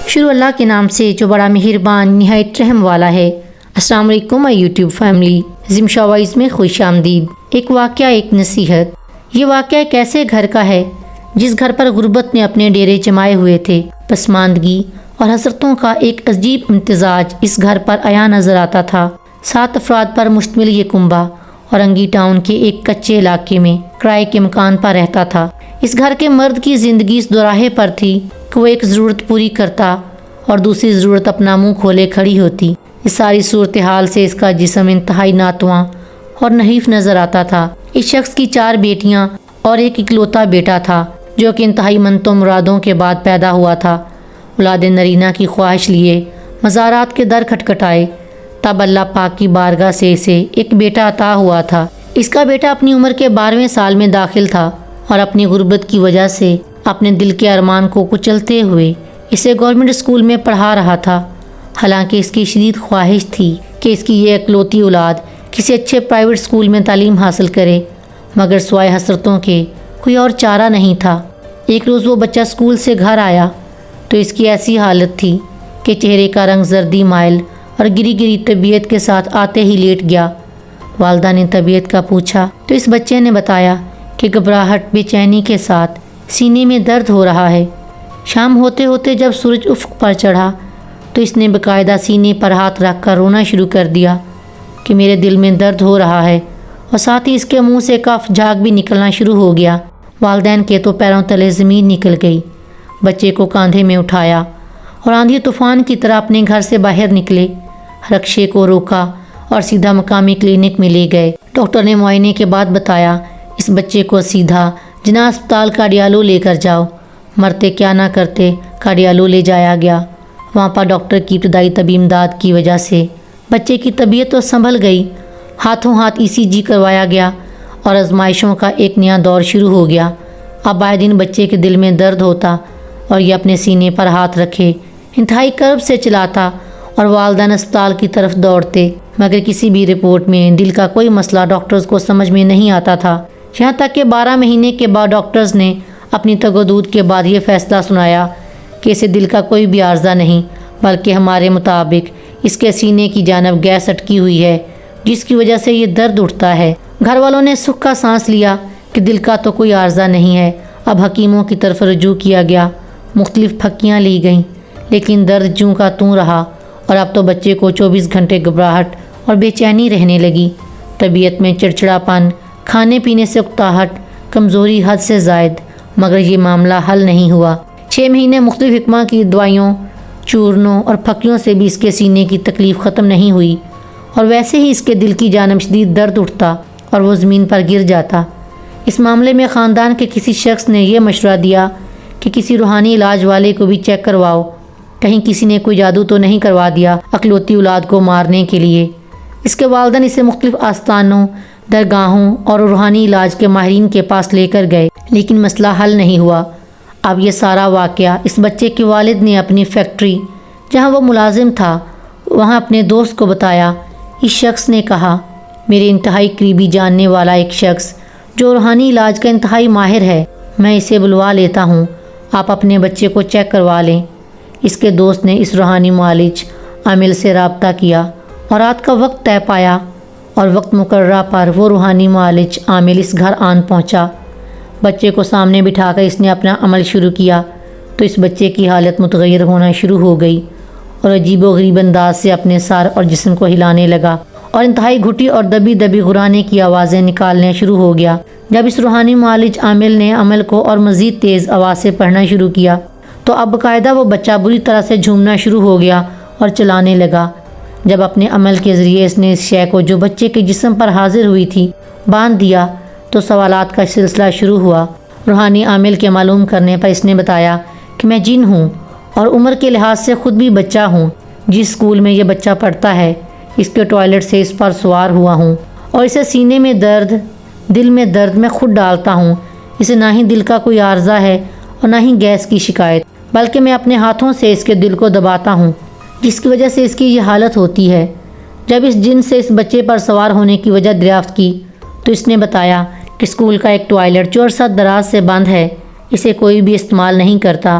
شروع اللہ کے نام سے جو بڑا مہربان نہایت رحم والا ہے۔ السلام علیکم یوٹیوب فیملی، زمشا وائز میں خوش آمدید۔ ایک واقعہ، ایک نصیحت۔ یہ واقعہ ایک ایسے گھر کا ہے جس گھر پر غربت نے اپنے ڈیرے جمائے ہوئے تھے۔ پسماندگی اور حسرتوں کا ایک عجیب امتزاج اس گھر پر عیاں نظر آتا تھا۔ 7 افراد پر مشتمل یہ کنبہ اورنگی ٹاؤن کے ایک کچے علاقے میں کرائے کے مکان پر رہتا تھا۔ اس گھر کے مرد کی زندگی اس دوراہے پر تھی کہ وہ ایک ضرورت پوری کرتا اور دوسری ضرورت اپنا منہ کھولے کھڑی ہوتی۔ اس ساری صورتحال سے اس کا جسم انتہائی ناتواں اور نحیف نظر آتا تھا۔ اس شخص کی 4 بیٹیاں اور ایک اکلوتا بیٹا تھا جو کہ انتہائی منتوں مرادوں کے بعد پیدا ہوا تھا۔ اولاد نرینہ کی خواہش لیے مزارات کے در کھٹکھٹائے، تب اللہ پاک کی بارگاہ سے اسے ایک بیٹا عطا ہوا تھا۔ اس کا بیٹا اپنی عمر کے 12ویں سال میں داخل تھا اور اپنی غربت کی وجہ سے اپنے دل کے ارمان کو کچلتے ہوئے اسے گورنمنٹ اسکول میں پڑھا رہا تھا۔ حالانکہ اس کی شدید خواہش تھی کہ اس کی یہ اکلوتی اولاد کسی اچھے پرائیویٹ اسکول میں تعلیم حاصل کرے، مگر سوائے حسرتوں کے کوئی اور چارہ نہیں تھا۔ ایک روز وہ بچہ اسکول سے گھر آیا تو اس کی ایسی حالت تھی کہ چہرے کا رنگ زردی مائل اور گری گری طبیعت کے ساتھ آتے ہی لیٹ گیا۔ والدہ نے طبیعت کا پوچھا تو اس بچے نے بتایا کہ گھبراہٹ، بے چینی کے ساتھ سینے میں درد ہو رہا ہے۔ شام ہوتے ہوتے جب سورج افق پر چڑھا تو اس نے باقاعدہ سینے پر ہاتھ رکھ کر رونا شروع کر دیا کہ میرے دل میں درد ہو رہا ہے، اور ساتھ ہی اس کے منہ سے کف جھاگ بھی نکلنا شروع ہو گیا۔ والدین کے تو پیروں تلے زمین نکل گئی۔ بچے کو کاندھے میں اٹھایا اور آندھی طوفان کی طرح اپنے گھر سے باہر نکلے۔ رکشے کو روکا اور سیدھا مقامی کلینک میں لے گئے۔ ڈاکٹر نے معائنے کے بعد بتایا، اس بچے کو سیدھا جناح اسپتال کارڈیالو لے کر جاؤ۔ مرتے کیا نہ کرتے، کارڈیالو لے جایا گیا۔ وہاں پر ڈاکٹر کی ابتدائی طبی امداد کی وجہ سے بچے کی طبیعت تو سنبھل گئی۔ ہاتھوں ہاتھ ECG کروایا گیا اور آزمائشوں کا ایک نیا دور شروع ہو گیا۔ اب آئے دن بچے کے دل میں درد ہوتا اور یہ اپنے سینے پر ہاتھ رکھے انتہائی کرب سے چلاتا اور والدین اسپتال کی طرف دوڑتے، مگر کسی بھی رپورٹ میں دل کا کوئی مسئلہ ڈاکٹرز کو سمجھ میں نہیں آتا تھا۔ یہاں تک کہ 12 مہینے کے بعد ڈاکٹرز نے اپنی تگ و دود کے بعد یہ فیصلہ سنایا کہ اسے دل کا کوئی بھی عارضہ نہیں، بلکہ ہمارے مطابق اس کے سینے کی جانب گیس اٹکی ہوئی ہے جس کی وجہ سے یہ درد اٹھتا ہے۔ گھر والوں نے سکھ کا سانس لیا کہ دل کا تو کوئی عارضہ نہیں ہے۔ اب حکیموں کی طرف رجوع کیا گیا، مختلف پھکیاں لی گئیں، لیکن درد جوں کا توں رہا، اور اب تو بچے کو 24 گھنٹے گھبراہٹ اور بے چینی رہنے لگی۔ طبیعت میں چڑچڑاپن، کھانے پینے سے اکتاہٹ، کمزوری حد سے زائد، مگر یہ معاملہ حل نہیں ہوا۔ 6 مہینے مختلف حکمہ کی دوائیوں، چورنوں اور پھکیوں سے بھی اس کے سینے کی تکلیف ختم نہیں ہوئی، اور ویسے ہی اس کے دل کی جانب شدید درد اٹھتا اور وہ زمین پر گر جاتا۔ اس معاملے میں خاندان کے کسی شخص نے یہ مشورہ دیا کہ کسی روحانی علاج والے کو بھی چیک کرواؤ، کہیں کسی نے کوئی جادو تو نہیں کروا دیا اکلوتی اولاد کو مارنے کے لیے۔ اس کے والدین اسے مختلف آستانوں، درگاہوں اور روحانی علاج کے ماہرین کے پاس لے کر گئے، لیکن مسئلہ حل نہیں ہوا۔ اب یہ سارا واقعہ اس بچے کے والد نے اپنی فیکٹری جہاں وہ ملازم تھا وہاں اپنے دوست کو بتایا۔ اس شخص نے کہا، میرے انتہائی قریبی جاننے والا ایک شخص جو روحانی علاج کا انتہائی ماہر ہے، میں اسے بلوا لیتا ہوں، آپ اپنے بچے کو چیک کروا لیں۔ اس کے دوست نے اس روحانی معالج عامل سے رابطہ کیا اور رات کا وقت طے پایا، اور وقت مقررہ پر وہ روحانی معالج عامل اس گھر آن پہنچا۔ بچے کو سامنے بٹھا کر اس نے اپنا عمل شروع کیا تو اس بچے کی حالت متغیر ہونا شروع ہو گئی اور عجیب و غریب انداز سے اپنے سر اور جسم کو ہلانے لگا اور انتہائی گھٹی اور دبی دبی غرانے کی آوازیں نکالنے شروع ہو گیا۔ جب اس روحانی معالج عامل نے عمل کو اور مزید تیز آواز سے پڑھنا شروع کیا تو اب باقاعدہ وہ بچہ بری طرح سے جھومنا شروع ہو گیا اور چلانے لگا۔ جب اپنے عمل کے ذریعے اس نے اس شے کو جو بچے کے جسم پر حاضر ہوئی تھی باندھ دیا تو سوالات کا سلسلہ شروع ہوا۔ روحانی عامل کے معلوم کرنے پر اس نے بتایا کہ میں جن ہوں اور عمر کے لحاظ سے خود بھی بچہ ہوں۔ جس اسکول میں یہ بچہ پڑھتا ہے اس کے ٹوائلٹ سے اس پر سوار ہوا ہوں اور اسے سینے میں درد، دل میں درد میں خود ڈالتا ہوں۔ اسے نہ ہی دل کا کوئی عارضہ ہے اور نہ ہی گیس کی شکایت، بلکہ میں اپنے ہاتھوں سے اس کے دل کو دباتا ہوں، جس کی وجہ سے اس کی یہ حالت ہوتی ہے۔ جب اس جن سے اس بچے پر سوار ہونے کی وجہ دریافت کی تو اس نے بتایا کہ اسکول کا ایک ٹوائلٹ جو عرصہ دراز سے بند ہے، اسے کوئی بھی استعمال نہیں کرتا